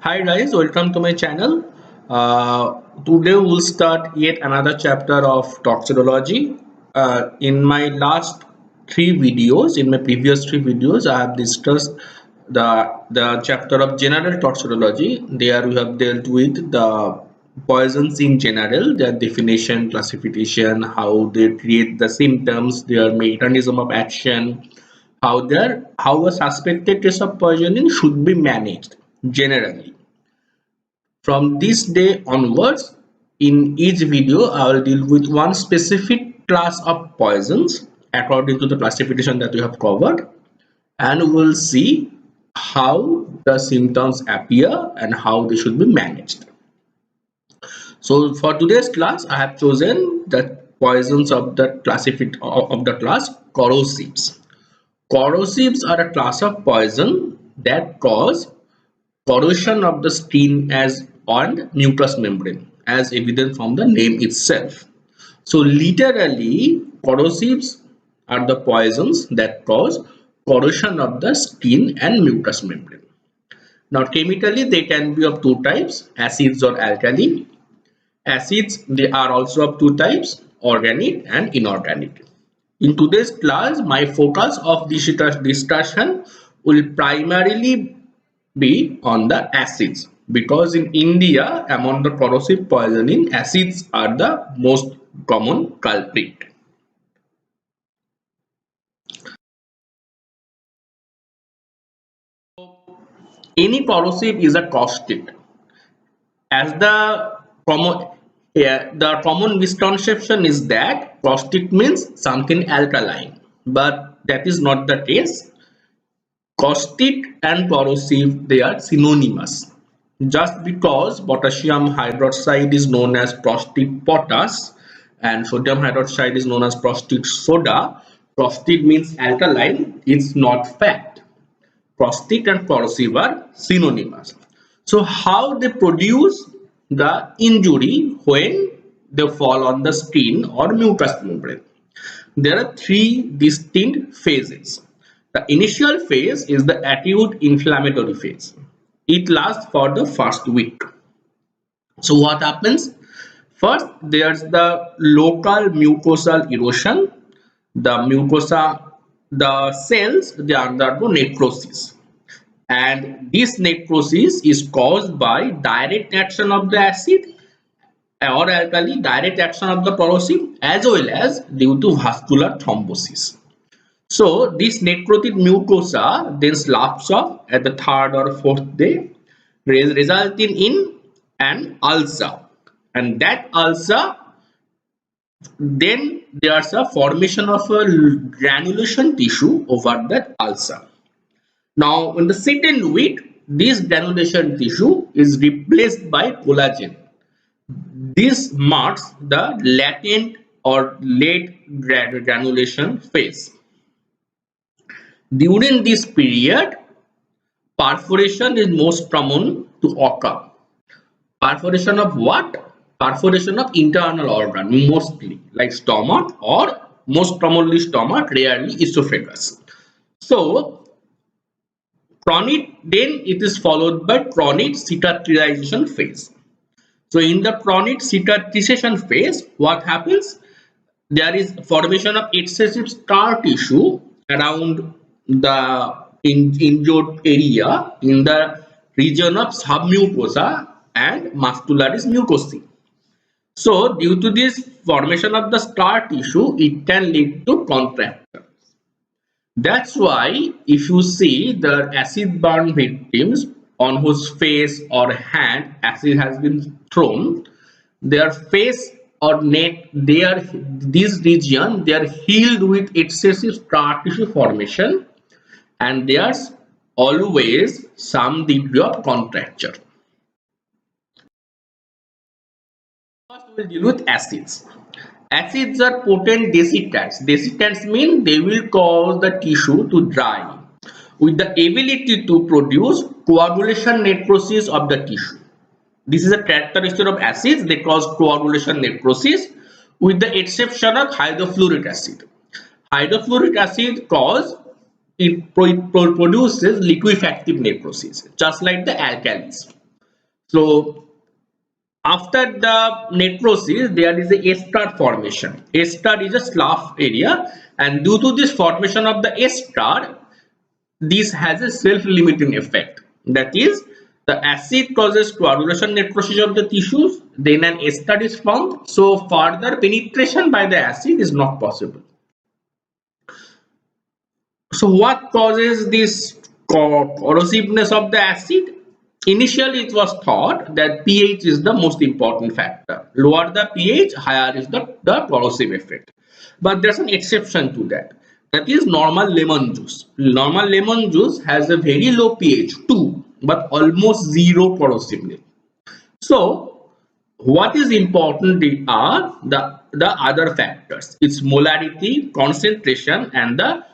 Hi guys, welcome to my channel. Today we'll start yet another chapter of toxicology. In my last three videos, in my previous three videos, I have discussed the chapter of general toxicology. There we have dealt with the poisons in general, their definition, classification, how they create the symptoms, their mechanism of action, how a suspected case of poisoning should be managed generally. From this day onwards, in each video, I will deal with one specific class of poisons according to the classification that we have covered, and we will see how the symptoms appear and how they should be managed. So for today's class, I have chosen the poisons of the class corrosives. Corrosives are a class of poison that cause corrosion of the skin as on mucous membrane, as evident from the name itself. So literally, corrosives are the poisons that cause corrosion of the skin and mucous membrane. Now chemically they can be of two types, acids or alkali. Acids, they are also of two types, organic and inorganic. In today's class, my focus of this discussion will primarily be on the acids, because in India, among the corrosive poisoning, acids are the most common culprit. Any corrosive is a caustic. As the common misconception is that caustic means something alkaline, but that is not the case. Caustic and corrosive, they are synonymous. Just because potassium hydroxide is known as caustic potash and sodium hydroxide is known as caustic soda, caustic means alkaline, it's not fact. Caustic and corrosive are synonymous. So how they produce the injury when they fall on the skin or mucous membrane? There are three distinct phases. The initial phase is the acute inflammatory phase. It lasts for the first week. So what happens? First, there's the local mucosal erosion. The cells, they undergo necrosis. And this necrosis is caused by direct action of the acid or alkali, direct action of the corrosive, as well as due to vascular thrombosis. So this necrotic mucosa then sloughs off at the third or fourth day, resulting in an ulcer, and that ulcer, then there's a formation of a granulation tissue over that ulcer. Now in the second week, this granulation tissue is replaced by collagen. This marks the latent or late granulation phase. During this period, perforation is most common to occur. Perforation of what? Perforation of internal organ, mostly like stomach, or most commonly stomach, rarely esophagus. So chronic, then it is followed by chronic cicatrization phase. So in the chronic cicatrization phase, what happens? There is formation of excessive scar tissue around the injured area in the region of submucosa and muscularis mucosae. So due to this formation of the scar tissue, it can lead to contracture. That's why if you see the acid burn victims on whose face or hand acid has been thrown, their face or neck, this region, they are healed with excessive scar tissue formation, and there's always some degree of contracture. First we will deal with acids. Acids are potent desiccants. Desiccants mean they will cause the tissue to dry with the ability to produce coagulation necrosis of the tissue. This is a characteristic of acids. They cause coagulation necrosis with the exception of hydrofluoric acid. Hydrofluoric acid produces liquefactive necrosis just like the alkalis. So after the necrosis, there is a S-star formation. S-star is a slough area, and due to this formation of the S-star, this has a self-limiting effect. That is, the acid causes coagulation necrosis of the tissues, then an S-star is formed, so further penetration by the acid is not possible. So what causes this corrosiveness of the acid? Initially, it was thought that pH is the most important factor. Lower the pH, higher is the corrosive effect. But there's an exception to that. That is normal lemon juice. Normal lemon juice has a very low pH, 2, but almost zero corrosiveness. So, what is important are the other factors. Its molarity, concentration, and the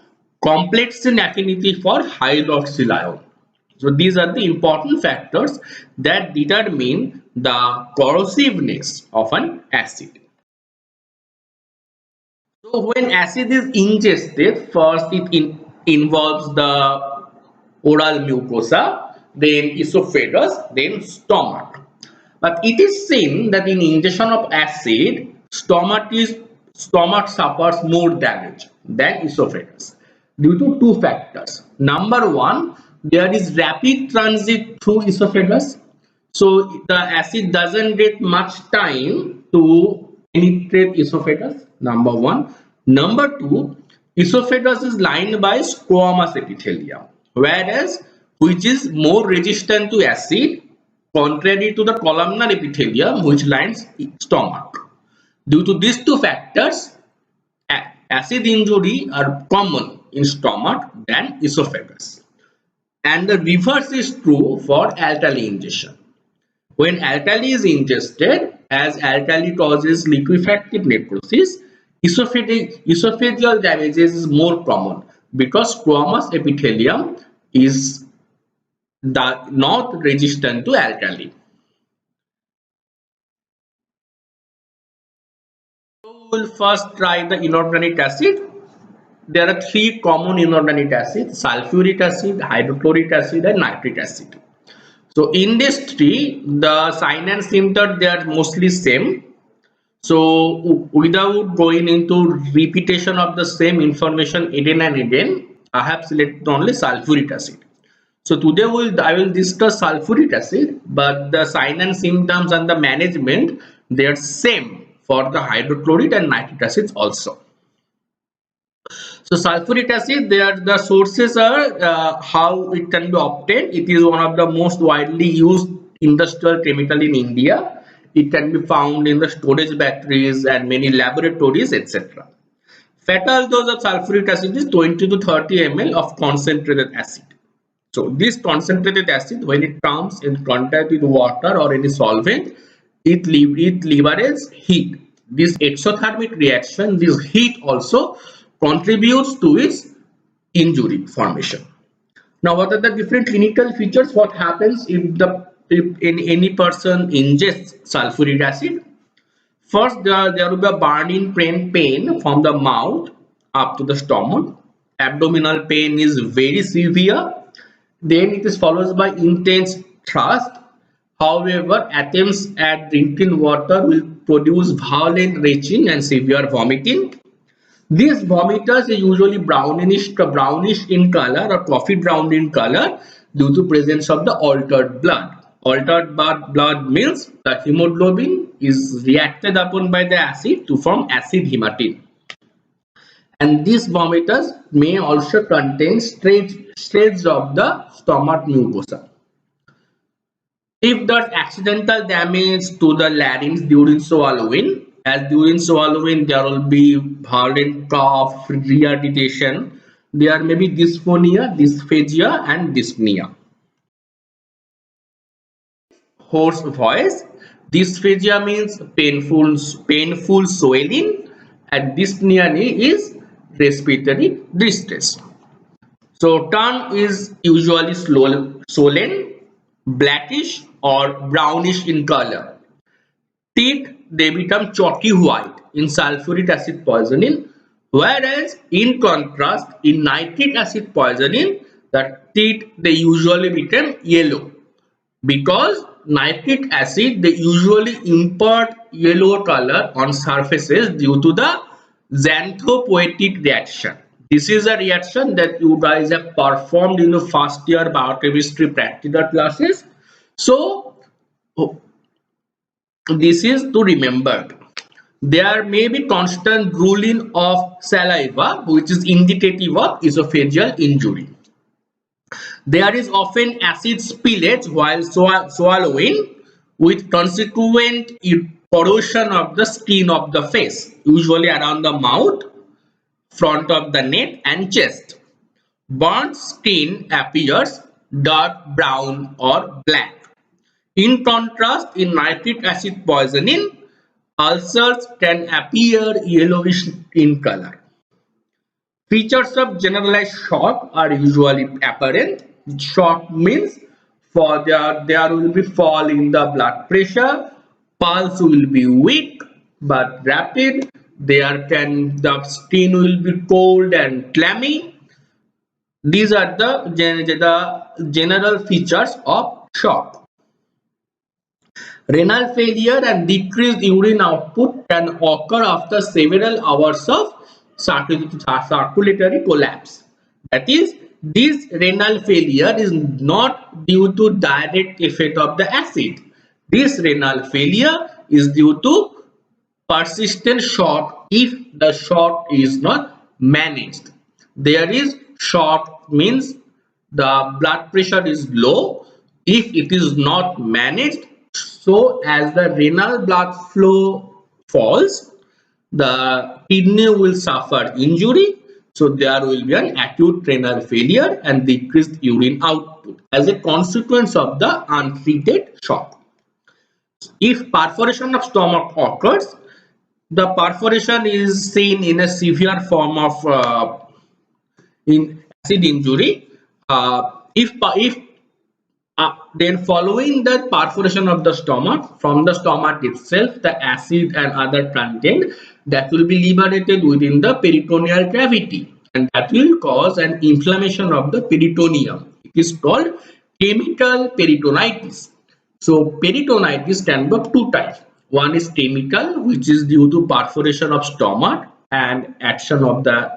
complexin affinity for hydroxyl ion. So these are the important factors that determine the corrosiveness of an acid. So when acid is ingested, first it involves the oral mucosa, then esophagus, then stomach. But it is seen that in ingestion of acid, stomach suffers more damage than esophagus due to two factors. Number one, there is rapid transit through esophagus, so the acid doesn't get much time to penetrate esophagus. Number one. Number two, esophagus is lined by squamous epithelium, whereas which is more resistant to acid, contrary to the columnar epithelium which lines stomach. Due to these two factors, acid injury are common in stomach than esophagus. And the reverse is true for alkali ingestion. When alkali is ingested, as alkali causes liquefactive necrosis, esophageal damages is more common because squamous epithelium is not resistant to alkali. So we will first try the inorganic acid. There are three common inorganic acids: sulfuric acid, hydrochloric acid, and nitric acid. So in this three, the sign and symptom, they are mostly same. So without going into repetition of the same information again and again, I have selected only sulfuric acid. So today I will discuss sulfuric acid, but the sign and symptoms and the management, they are same for the hydrochloric and nitric acids also. So sulfuric acid, the sources are how it can be obtained. It is one of the most widely used industrial chemical in India. It can be found in the storage batteries and many laboratories, etc. Fatal dose of sulfuric acid is 20 to 30 ml of concentrated acid. So this concentrated acid, when it comes in contact with water or any solvent, it liberates heat. This exothermic reaction, this heat also contributes to its injury formation. Now, what are the different clinical features? What happens if any person ingests sulfuric acid? First, there will be a burning pain from the mouth up to the stomach. Abdominal pain is very severe. Then it is followed by intense thirst. However, attempts at drinking water will produce violent retching and severe vomiting. These vomiters are usually brownish in color or coffee brown in color due to presence of the altered blood. Altered blood means the hemoglobin is reacted upon by the acid to form acid hematine. And these vomiters may also contain shreds of the stomach mucosa. If there's accidental damage to the larynx during swallowing, as during swallowing there will be violent cough, regurgitation, there may be dysphonia, dysphagia, and dyspnea. Hoarse voice. Dysphagia means painful swelling, and dyspnea is respiratory distress. So tongue is usually swollen, blackish or brownish in color. Teeth, they become chalky white in sulfuric acid poisoning, whereas in contrast in nitric acid poisoning, the teeth, they usually become yellow Because nitric acid, they usually impart yellow color on surfaces due to the xanthopoietic reaction. This is a reaction that you guys have performed in the first year biochemistry practical classes. So this is to remember. There may be constant drooling of saliva, which is indicative of esophageal injury. There is often acid spillage while swallowing, with consequent corrosion of the skin of the face, usually around the mouth, front of the neck and chest. Burnt skin appears dark brown or black. In contrast, in nitric acid poisoning, ulcers can appear yellowish in color. Features of generalized shock are usually apparent. Shock means there will be fall in the blood pressure, pulse will be weak but rapid, the skin will be cold and clammy. These are the general features of shock. Renal failure and decreased urine output can occur after several hours of circulatory collapse. That is, this renal failure is not due to direct effect of the acid. This renal failure is due to persistent shock if the shock is not managed. There is shock means the blood pressure is low. If it is not managed, so as the renal blood flow falls, the kidney will suffer injury. So there will be an acute renal failure and decreased urine output as a consequence of the untreated shock. If perforation of stomach occurs, the perforation is seen in a severe form of in acid injury. If then following the perforation of the stomach, from the stomach itself, the acid and other content that will be liberated within the peritoneal cavity, and that will cause an inflammation of the peritoneum. It is called chemical peritonitis. So peritonitis can be of two types. One is chemical, which is due to perforation of stomach and action of the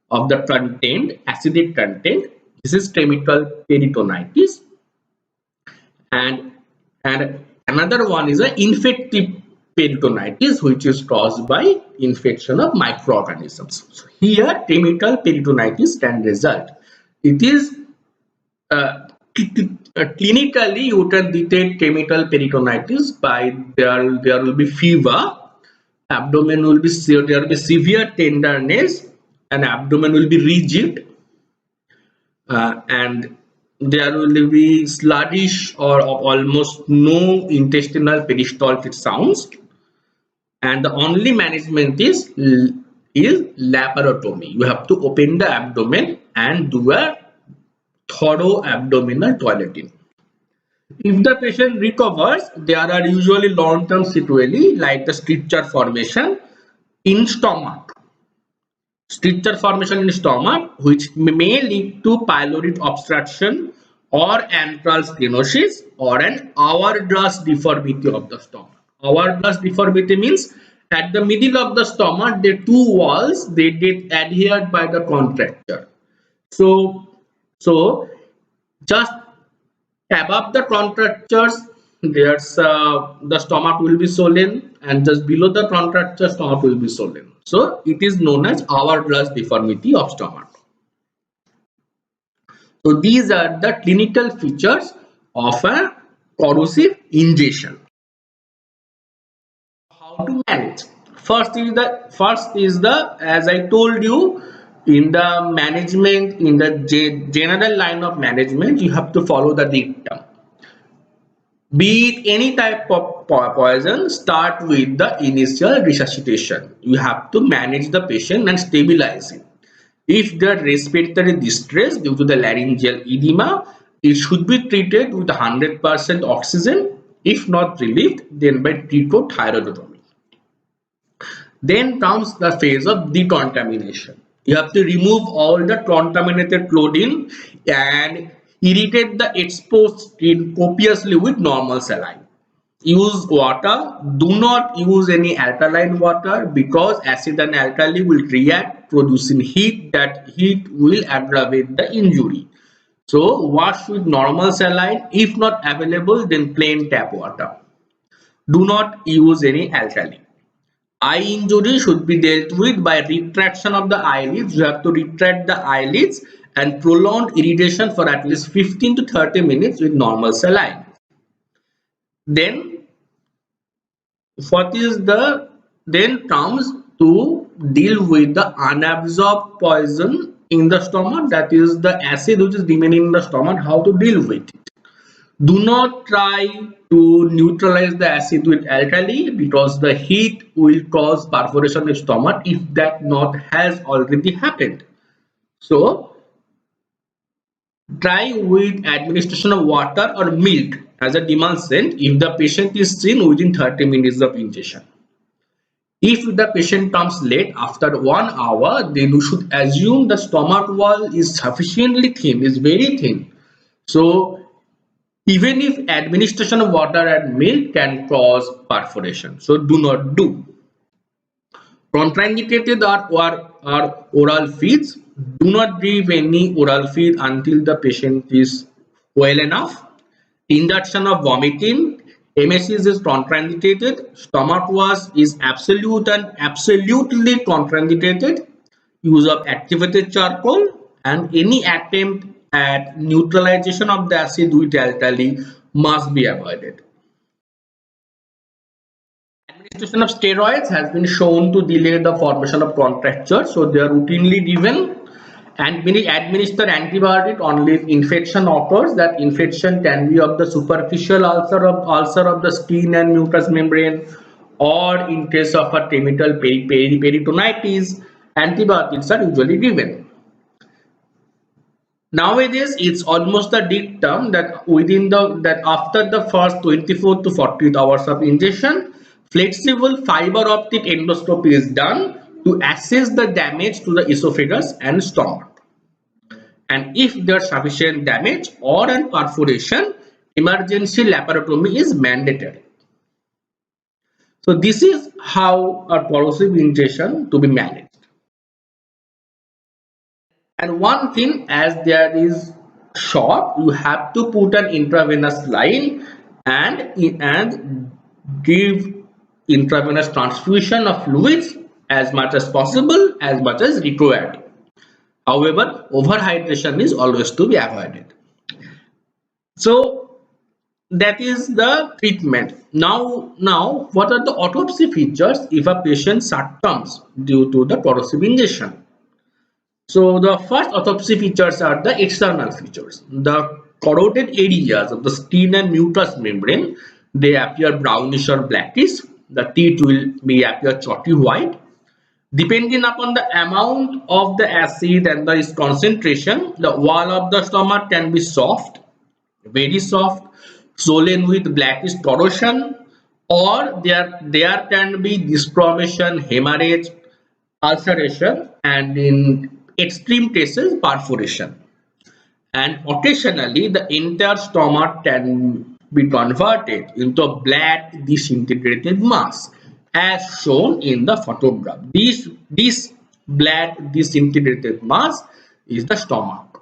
content, acidic content. This is chemical peritonitis. And another one is an infective peritonitis, which is caused by infection of microorganisms. So here chemical peritonitis can result. It is clinically you can detect chemical peritonitis by there will be fever, abdomen will be there will be severe tenderness, and abdomen will be rigid, and there will be sluggish or almost no intestinal peristaltic sounds, and the only management is laparotomy. You have to open the abdomen and do a thorough abdominal toileting. If the patient recovers, there are usually long-term sequelae like the stricture formation in stomach. Stricture formation in stomach, which may lead to pyloric obstruction or antral stenosis or an hourglass deformity of the stomach. Hourglass deformity means at the middle of the stomach, the two walls they get adhered by the contracture. So just above the contractures, there's the stomach will be swollen, and just below the contracture, stomach will be swollen. So it is known as hourglass deformity of stomach. So these are the clinical features of a corrosive ingestion. How to manage? First is the as I told you, in the management, in the general line of management, you have to follow the dictum. Be it any type of poison, start with the initial resuscitation. You have to manage the patient and stabilize him. If there respiratory distress due to the laryngeal edema, it should be treated with 100% oxygen. If not relieved, then by tryptothyroidotomy. Then comes the phase of decontamination. You have to remove all the contaminated clothing and Irritate the exposed skin copiously with normal saline. Use water. Do not use any alkaline water because acid and alkali will react producing heat. That heat will aggravate the injury. So wash with normal saline. If not available, then plain tap water. Do not use any alkali. Eye injury should be dealt with by retraction of the eyelids. You have to retract the eyelids and prolonged irrigation for at least 15 to 30 minutes with normal saline. Then what is the then comes to deal with the unabsorbed poison in the stomach, that is the acid which is remaining in the stomach, how to deal with it. Do not try to neutralize the acid with alkali because the heat will cause perforation of stomach if that not has already happened. So try with administration of water or milk as a demulcent if the patient is seen within 30 minutes of injection. If the patient comes late after 1 hour, then you should assume the stomach wall is sufficiently thin, is very thin. So even if administration of water and milk can cause perforation, so do not do. Contraindicated are oral feeds. Do not give any oral feed until the patient is well enough. Induction of vomiting. Emesis is contraindicated. Stomach wash is absolute and absolutely contraindicated. Use of activated charcoal and any attempt at neutralization of the acid with alkali must be avoided. Administration of steroids has been shown to delay the formation of contractures, so they are routinely given. And we administer antibiotic only if infection occurs. That infection can be of the superficial ulcer of the skin and mucous membrane, or in case of a terminal peritonitis, antibiotics are usually given. Nowadays, it's almost a dictum that after the first 24 to 48 hours of injection, flexible fiber optic endoscopy is done to assess the damage to the esophagus and stomach. And if there's sufficient damage or an perforation, emergency laparotomy is mandatory. So this is how a corrosive injection to be managed. And one thing, as there is shock, you have to put an intravenous line and give intravenous transfusion of fluids as much as possible, as much as required. However, overhydration is always to be avoided. So that is the treatment. Now what are the autopsy features if a patient succumbs due to the corrosive injection? So the first autopsy features are the external features. The corroded areas of the skin and mucous membrane, they appear brownish or blackish. The teeth will appear chalky white. Depending upon the amount of the acid and its concentration, the wall of the stomach can be soft, very soft, swollen with blackish corrosion, or there can be disformation, hemorrhage, ulceration, and in extreme cases perforation. And occasionally the entire stomach can be converted into a black disintegrated mass as shown in the photograph. This black disintegrated mass is the stomach.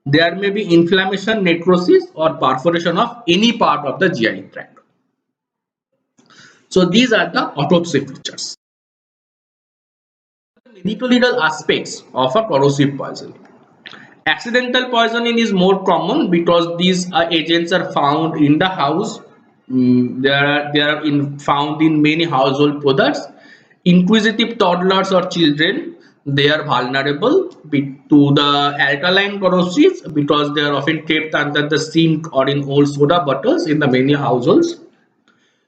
There may be inflammation, necrosis, or perforation of any part of the GI tract. So these are the autopsy features. Medical legal aspects of a corrosive poisoning. Accidental poisoning is more common because these agents are found in the house. They are found in many household products. Inquisitive toddlers or children, they are vulnerable to the alkaline corrosives because they are often kept under the sink or in old soda bottles in the many households.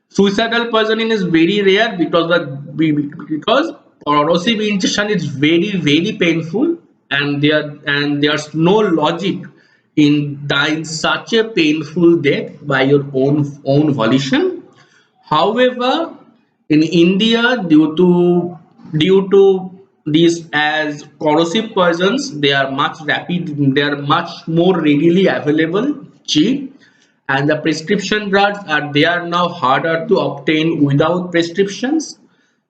Suicidal poisoning is very rare because corrosive injection is very painful, and there's no logic in dying such a painful death by your own volition. However, in India, due to these as corrosive poisons. They are much more readily available, cheap, and the prescription drugs are now harder to obtain without prescriptions.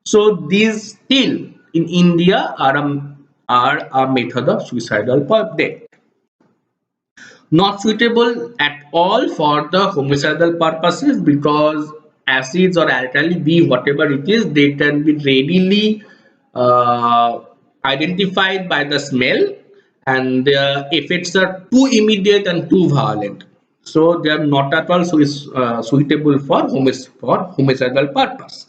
So these still in India are a method of suicidal death. Not suitable at all for the homicidal purposes, because acids or alkali, be whatever it is, they can be readily uh, identified by the smell, and their effects are too immediate and too violent, so they are not at all suitable for homicidal purpose.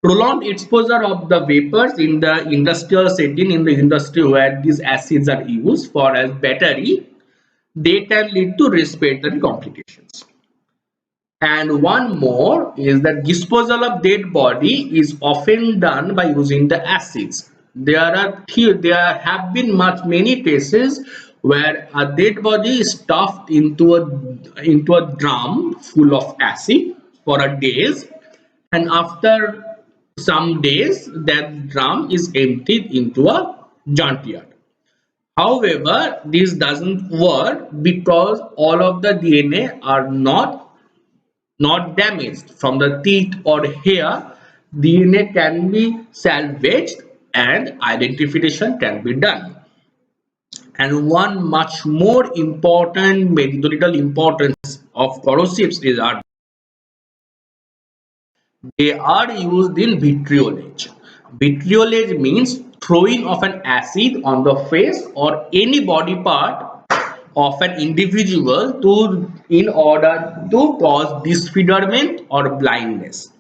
Prolonged exposure of the vapors in the industrial setting, in the industry where these acids are used for as battery, they can lead to respiratory complications. And one more is that disposal of dead body is often done by using the acids. There have been many cases where a dead body is stuffed into a drum full of acid for a days, and after some days that drum is emptied into a junkyard. However, this doesn't work because all of the DNA are not damaged. From the teeth or hair, DNA can be salvaged and identification can be done. And one much more important medical importance of corrosives is that they are used in vitriolage. Vitriolage means throwing of an acid on the face or any body part of an individual in order to cause disfigurement or blindness.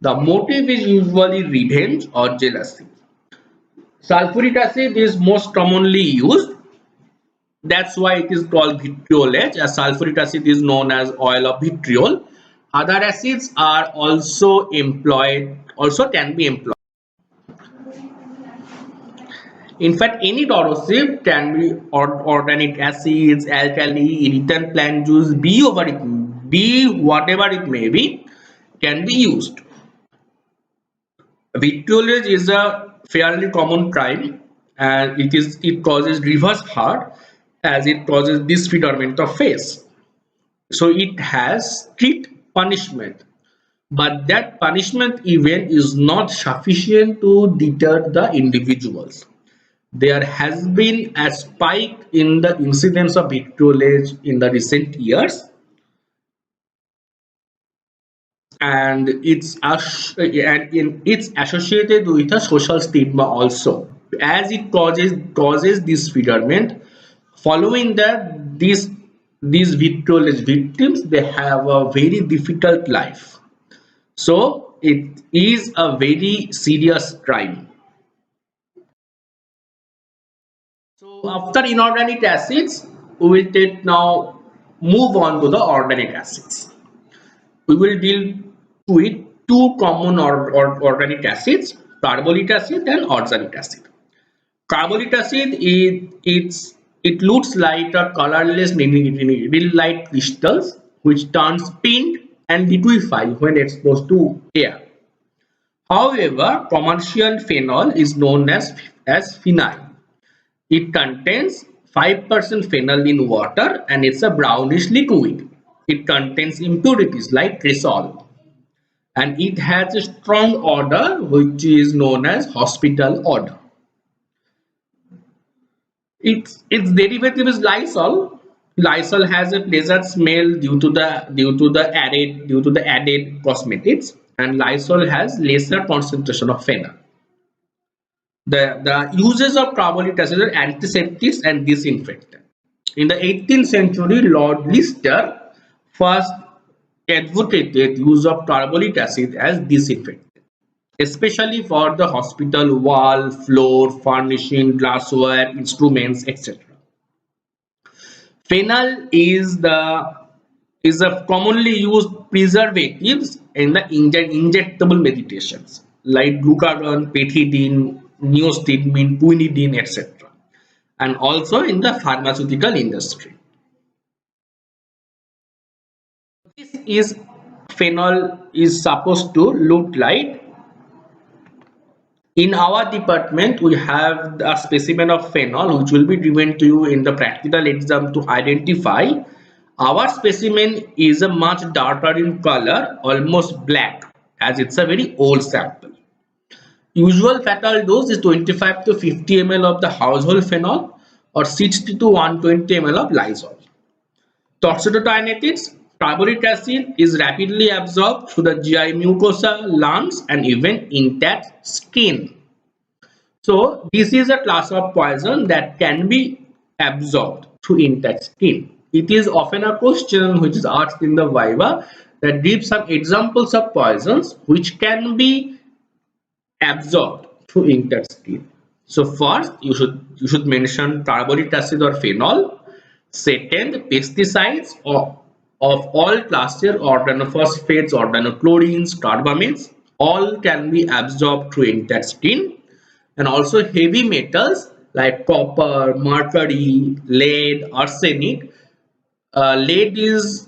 The motive is usually revenge or jealousy. Sulfuric acid is most commonly used. That's why it is called vitriolate, as sulfuric acid is known as oil of vitriol. Other acids are also can be employed. In fact, any corrosive can be organic acids, alkali, irritant plant juice, be whatever it may be, can be used. Vitriolage is a fairly common crime, and it causes reverse heart, as it causes disfigurement of face. So it has strict punishment, but that punishment even is not sufficient to deter the individuals. There has been a spike in the incidence of vitriolage in the recent years, and it's associated with a social stigma also, as it causes disfigurement. Following that, these vitriolage victims, they have a very difficult life. So it is a very serious crime. So after inorganic acids, we will now move on to the organic acids. We will deal with two common organic acids, carbolic acid and oxalic acid. Carbolic acid it looks like a colorless needle light crystals which turns pink and liquefy when exposed to air. However, commercial phenol is known as phenyl. It contains 5% phenol in water and it's a brownish liquid. It contains impurities like cresol, and it has a strong odor which is known as hospital odor. Its derivative is Lysol. Lysol has a pleasant smell due to the added cosmetics, and Lysol has lesser concentration of phenol. The uses of carbolic acid are antiseptics and disinfectant. In the 18th century, Lord Lister first advocated use of carbolic acid as disinfectant, especially for the hospital wall, floor, furnishing, glassware, instruments, etc. Phenol is a commonly used preservatives in the injectable medications like glucagon, pethidine, neostigmine, quinidine, etc., and also in the pharmaceutical industry. This is phenol is supposed to look like In our department, we have a specimen of phenol which will be given to you in the practical exam to identify. Our specimen is a much darker in color, almost black, as it's a very old sample. Usual fatal dose is 25 to 50 ml of the household phenol or 60 to 120 ml of Lysol. Toxidotynetics, carbolic acid is rapidly absorbed through the GI mucosa, lungs, and even intact skin. So this is a class of poison that can be absorbed through intact skin. It is often a question which is asked in the viva that gives some examples of poisons which can be absorbed through intact skin. So first you should mention carbolic acid or phenol. Second, pesticides of all classes, organophosphates, organochlorines, carbamates, all can be absorbed through intact skin. And also heavy metals like copper, mercury, lead, arsenic. Lead is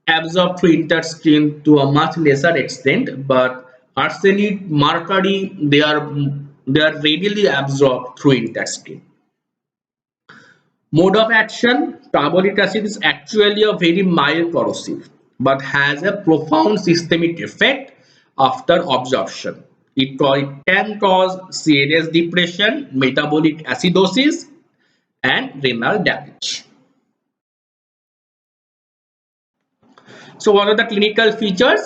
absorbed through intact skin to a much lesser extent, but arsenic, mercury, they are readily absorbed through intact skin. Mode of action: carbolic acid is actually a very mild corrosive but has a profound systemic effect after absorption. It can cause serious depression, metabolic acidosis, and renal damage. So what are the clinical features?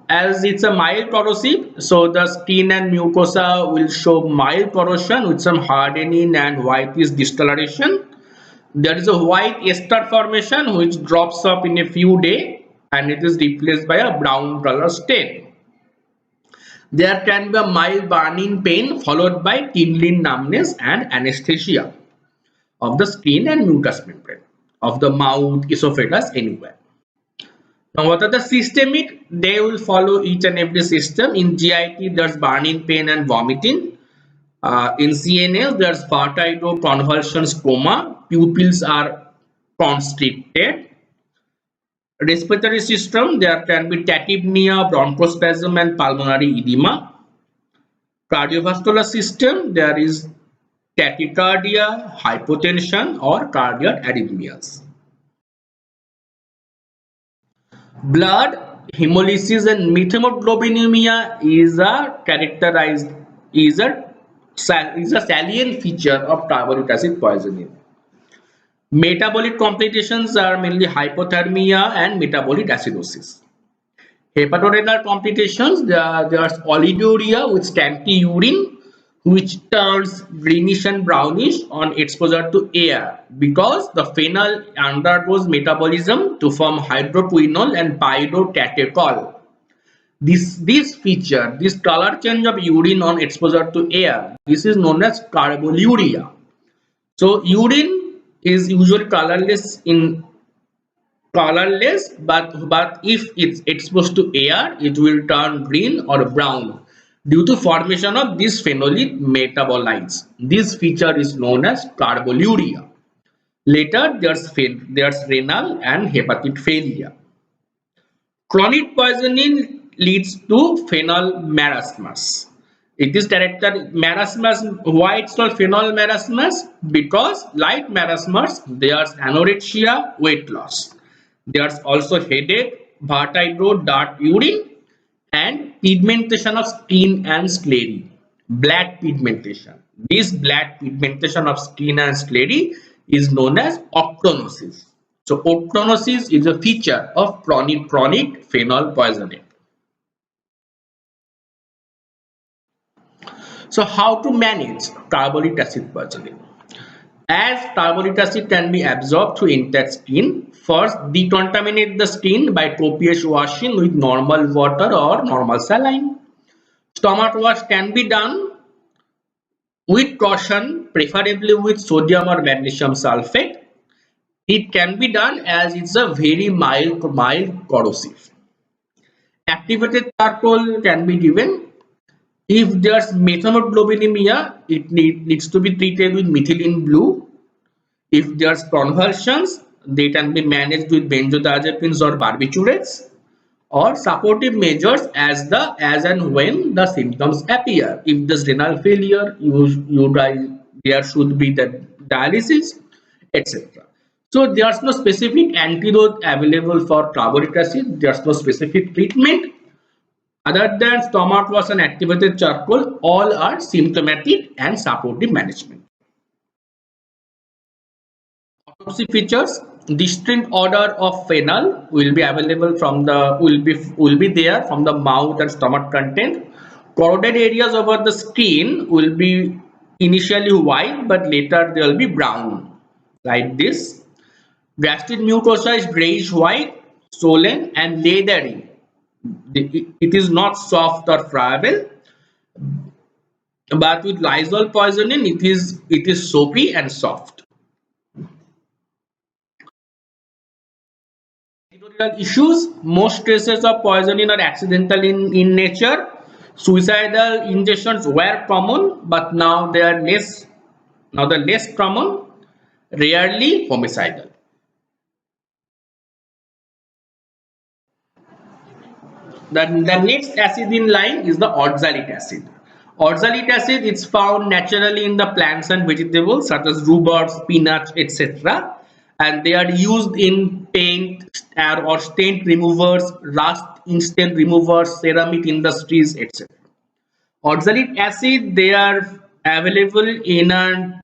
As it's a mild corrosive, so the skin and mucosa will show mild corrosion with some hardening and whitish discoloration. There is a white ester formation which drops off in a few days and it is replaced by a brown color stain. There can be a mild burning pain followed by tingling numbness and anesthesia of the skin and mucous membrane of the mouth, esophagus, anywhere. Now what are the systemic? They will follow each and every system. In GIT there's burning pain and vomiting. In CNS there's vertigo, convulsions, coma. Pupils are constricted. Respiratory system, there can be tachypnea, bronchospasm, and pulmonary edema. Cardiovascular system, there is tachycardia, hypotension, or cardiac arrhythmias. Blood hemolysis and methemoglobinemia is a salient feature of carbolic acid poisoning. Metabolic complications are mainly hypothermia and metabolic acidosis. Hepatorenal complications, there's oliguria with scanty urine, which turns greenish and brownish on exposure to air because the phenol undergoes metabolism to form hydroquinol and pyrocatechol. This feature, this color change of urine on exposure to air, this is known as carboluria. So urine is usually colorless, but if it's exposed to air, it will turn green or brown due to formation of these phenolic metabolites. This feature is known as carboluria. Later, there's renal and hepatic failure. Chronic poisoning leads to phenol marasmus. It is characterized marasmus. Why it's called phenol marasmus? Because like marasmus, there's anorexia, weight loss. There's also headache, vertigo, dark urine, and pigmentation of skin and sclerae. Black pigmentation. This black pigmentation of skin and sclerae is known as ochronosis. So ochronosis is a feature of chronic phenol poisoning. So how to manage carbolic acid poisoning? As carbolic acid can be absorbed through intact skin, first decontaminate the skin by copious washing with normal water or normal saline. Stomach wash can be done with caution, preferably with sodium or magnesium sulfate. It can be done as it's a very mild corrosive. Activated charcoal can be given. If there's methemoglobinemia, it needs to be treated with methylene blue. If there's convulsions, they can be managed with benzodiazepines or barbiturates. or supportive measures as and when the symptoms appear. If there's renal failure, there should be the dialysis, etc. So there's no specific antidote available for carbonic acid. There's no specific treatment other than stomach wash and activated charcoal. All are symptomatic and supportive management. Autopsy features: distinct odor of phenol will be available from the will be there from the mouth and stomach content. Corroded areas over the skin will be initially white, but later they will be brown, like this. Gastric mucosa is grayish white, swollen and leathery. It is not soft or friable, but with Lysol poisoning, it is soapy and soft. Editorial issues: most cases of poisoning are accidental in nature. Suicidal ingestions were common, but now they are less. Now they're less common, rarely homicidal. The next acid in line is the oxalic acid. Oxalic acid is found naturally in the plants and vegetables such as rhubarb, spinach, etc. And they are used in paint or stain removers, rust instant removers, ceramic industries, etc. Oxalic acid, they are available in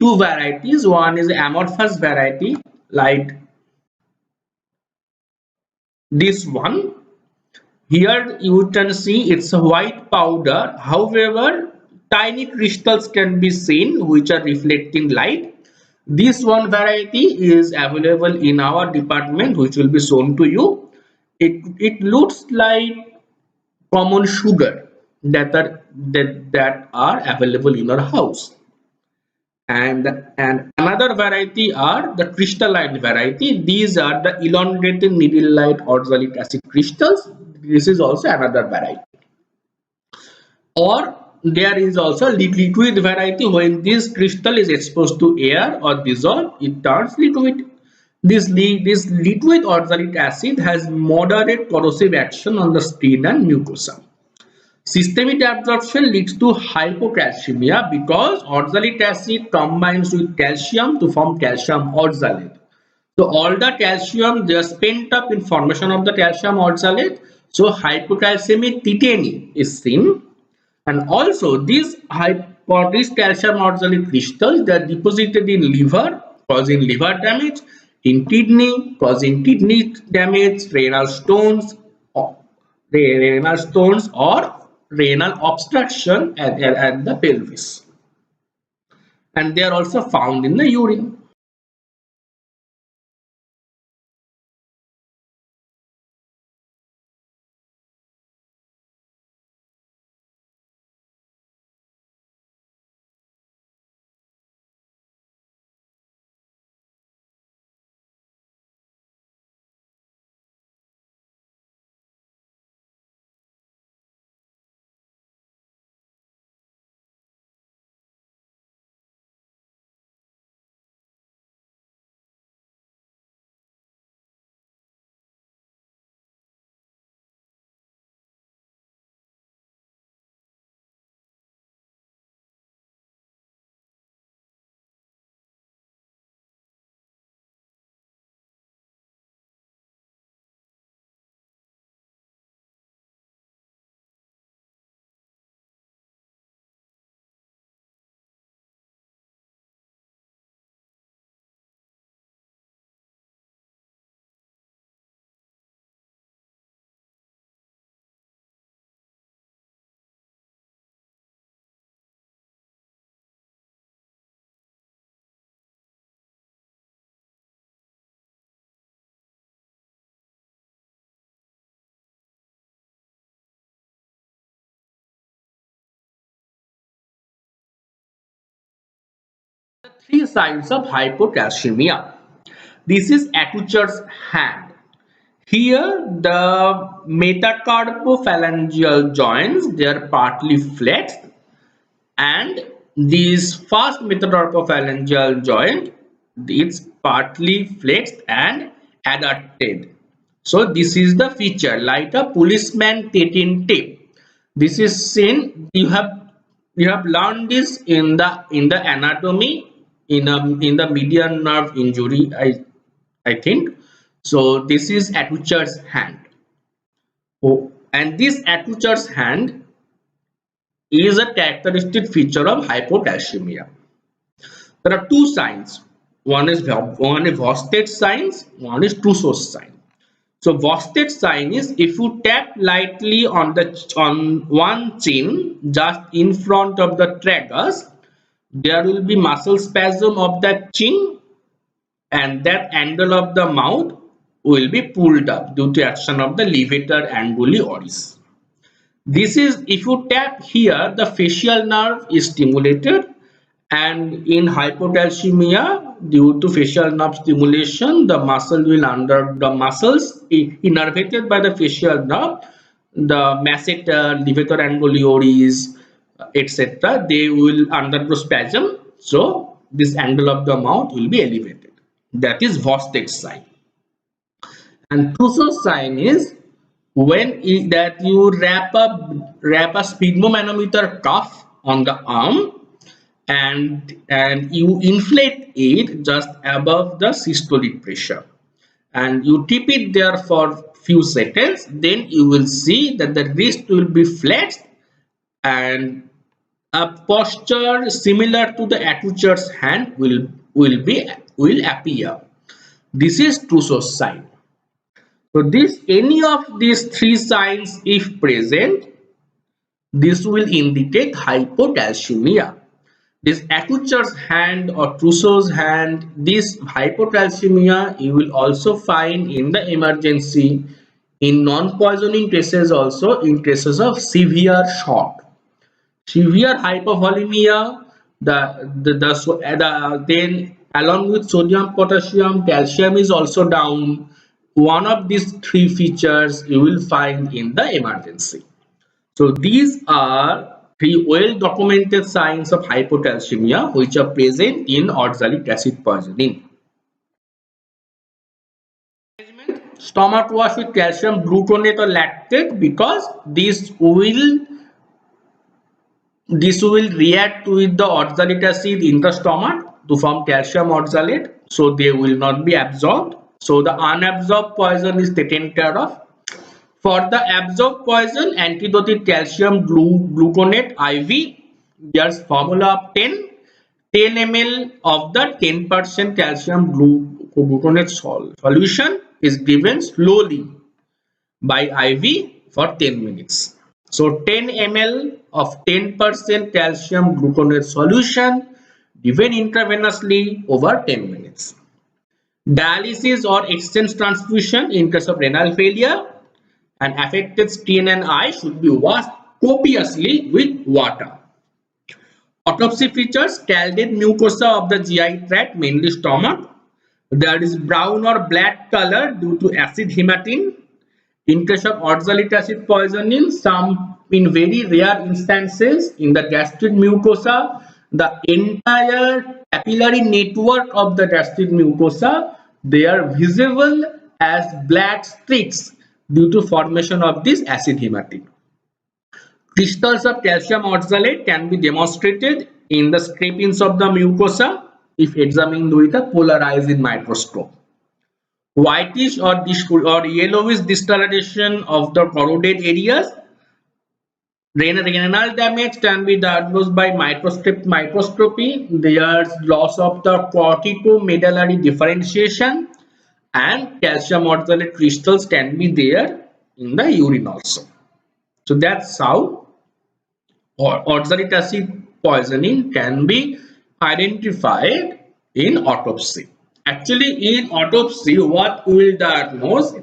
two varieties. One is amorphous variety like this one. Here you can see it's a white powder. However, tiny crystals can be seen which are reflecting light. This one variety is available in our department, which will be shown to you. It looks like common sugar that are available in our house. And another variety are the crystalline variety. These are the elongated needle light oxalic acid crystals. This is also another variety. Or there is also liquid variety. When this crystal is exposed to air or dissolve, it turns liquid. This liquid oxalic acid has moderate corrosive action on the skin and mucosa. Systemic absorption leads to hypocalcemia because oxalic acid combines with calcium to form calcium oxalate. So all the calcium they are spent up in formation of the calcium oxalate. So hypocalcemic tetany is seen, and also these calcium oxalate crystals they are deposited in liver, causing liver damage, in kidney, causing kidney damage, renal stones or renal obstruction at the pelvis, and they are also found in the urine. The three signs of hypocalcemia. This is Acucher's hand. Here the metacarpophalangeal joints they are partly flexed, and this first metacarpophalangeal joint it's partly flexed and adducted. So this is the feature like a policeman taking tape. This is seen. You have learned this in the anatomy in the median nerve injury. I think so. This is Atucher's hand. Oh, and this Atucher's hand is a characteristic feature of hypocalcemia. There are two signs. One is Vostedt signs. One is Trousseau's sign. So Vostedt sign is if you tap lightly on one chin just in front of the tragus, there will be muscle spasm of that chin, and that angle of the mouth will be pulled up due to action of the levator anguli oris. This is if you tap here, the facial nerve is stimulated, and in hypocalcemia, due to facial nerve stimulation, the muscles innervated by the facial nerve, the masseter, levator anguli oris, etc., they will undergo spasm. So this angle of the mouth will be elevated. That is Vostedt sign. And Trousseau's sign is when that you wrap a sphygmomanometer cuff on the arm, and you inflate it just above the systolic pressure, and you tip it there for few seconds. Then you will see that the wrist will be flexed and a posture similar to the Atucher's hand will appear. This is Trousseau's sign. So any of these three signs if present, this will indicate hypocalcemia. This Atucher's hand or Trousseau's hand, this hypocalcemia you will also find in the emergency in non-poisoning cases, also in cases of severe shock. Severe hypovolemia, then along with sodium, potassium, calcium is also down. One of these three features you will find in the emergency. So these are three well documented signs of hypocalcemia which are present in oxalic acid poisoning. Stomach wash with calcium gluconate or lactate, because this will react with the oxalic acid in the stomach to form calcium oxalate, so they will not be absorbed. So the unabsorbed poison is taken care of. For the absorbed poison, antidote calcium gluconate IV, there's formula of 10 ml of the 10% calcium gluconate solution is given slowly by IV for 10 minutes. So 10 ml of 10% calcium gluconate solution given intravenously over 10 minutes. Dialysis or exchange transfusion in case of renal failure, and affected skin and eye should be washed copiously with water. Autopsy features scalded mucosa of the GI tract, mainly stomach. There is brown or black color due to acid hematine. In case of oxalic acid poisoning, in very rare instances in the gastric mucosa, the entire capillary network of the gastric mucosa, they are visible as black streaks due to formation of this acid hematine. Crystals of calcium oxalate can be demonstrated in the scrapings of the mucosa if examined with a polarizing microscope. Whitish or yellowish discoloration of the corroded areas. Renal damage can be diagnosed by microscopy. There's loss of the corticomedullary differentiation, and calcium oxalate crystals can be there in the urine also. So that's how oxalic acid poisoning can be identified in autopsy. Actually, in autopsy, what we will diagnose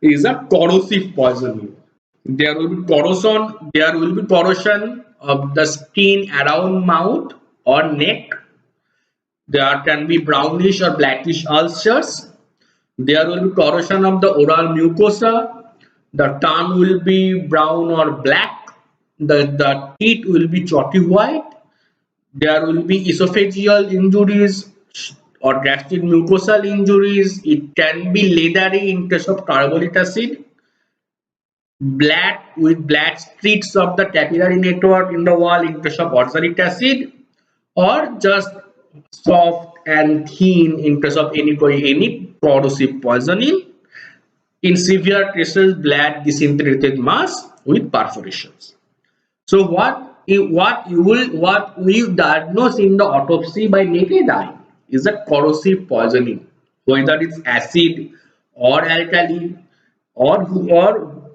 is a corrosive poisoning. There will be corrosion of the skin around mouth or neck. There can be brownish or blackish ulcers. There will be corrosion of the oral mucosa. The tongue will be brown or black. The teeth will be chalky white. There will be esophageal injuries or gastric mucosal injuries. It can be leathery in case of carbolic acid, black with black streaks of the capillary network in the wall in case of oxalic acid, or just soft and thin in case of any corrosive poisoning. In severe cases, blood disintegrated mass with perforations. So what we diagnose in the autopsy by naked eye is a corrosive poisoning, whether it's acid or alkali or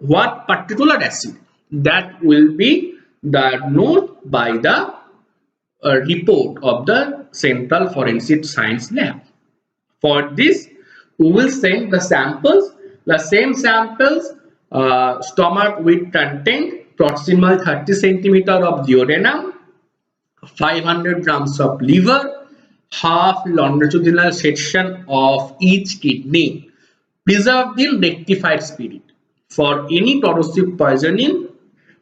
what particular acid, that will be diagnosed by the report of the Central Forensic Science Lab. For this, we will send the samples, the same samples, stomach with content, proximal 30 centimeter of duodenum, 500 grams of liver, half longitudinal section of each kidney, preserved in rectified spirit. For any corrosive poisoning,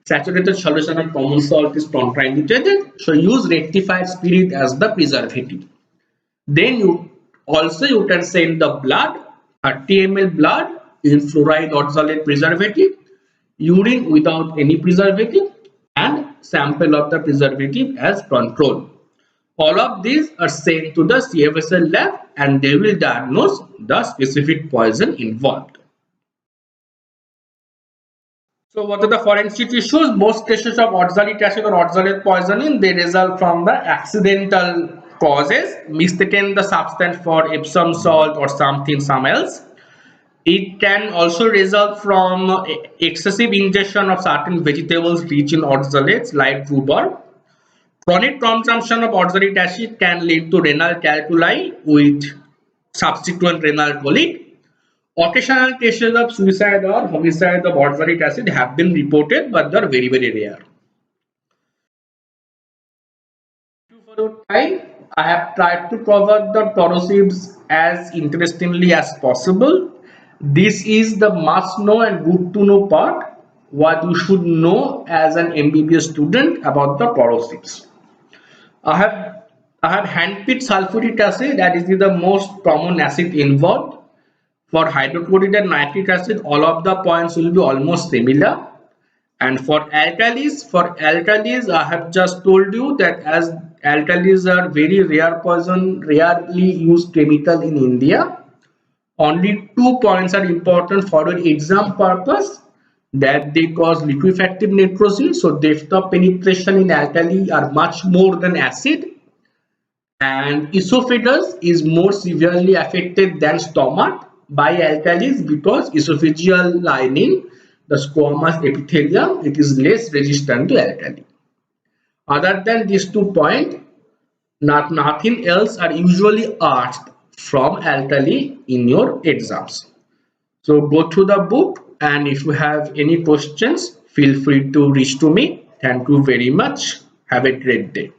saturated solution of common salt is contraindicated, so use rectified spirit as the preservative. Then you can send the blood, 30 ml blood in fluoride oxalate preservative, urine without any preservative, and sample of the preservative as control. All of these are sent to the CFSL lab and they will diagnose the specific poison involved. So what are the forensic issues? Most cases of oxalic acid or oxalate poisoning, they result from the accidental causes, mistaken the substance for Epsom salt or something else. It can also result from excessive ingestion of certain vegetables rich in oxalates like rhubarb. Chronic consumption of oxalic acid can lead to renal calculi with subsequent renal colic. Occasional cases of suicide or homicide of oxalic acid have been reported, but they are very rare. Thank you for your time. I have tried to cover the corrosives as interestingly as possible. This is the must know and good to know part, what you should know as an MBBS student about the corrosives. I have handpicked sulfuric acid, that is the most common acid involved. For hydrochloric and nitric acid, all of the points will be almost similar. And for alkalis, I have just told you that as alkalis are very rare poison, rarely used chemical in India, only 2 points are important for an exam purpose, that they cause liquefactive necrosis, so depth of penetration in alkali are much more than acid, and esophagus is more severely affected than stomach by alkalis because esophageal lining, the squamous epithelium, it is less resistant to alkali. Other than these 2 points, nothing else are usually asked from alkali in your exams. So go through the book, and if you have any questions, feel free to reach to me. Thank you very much. Have a great day.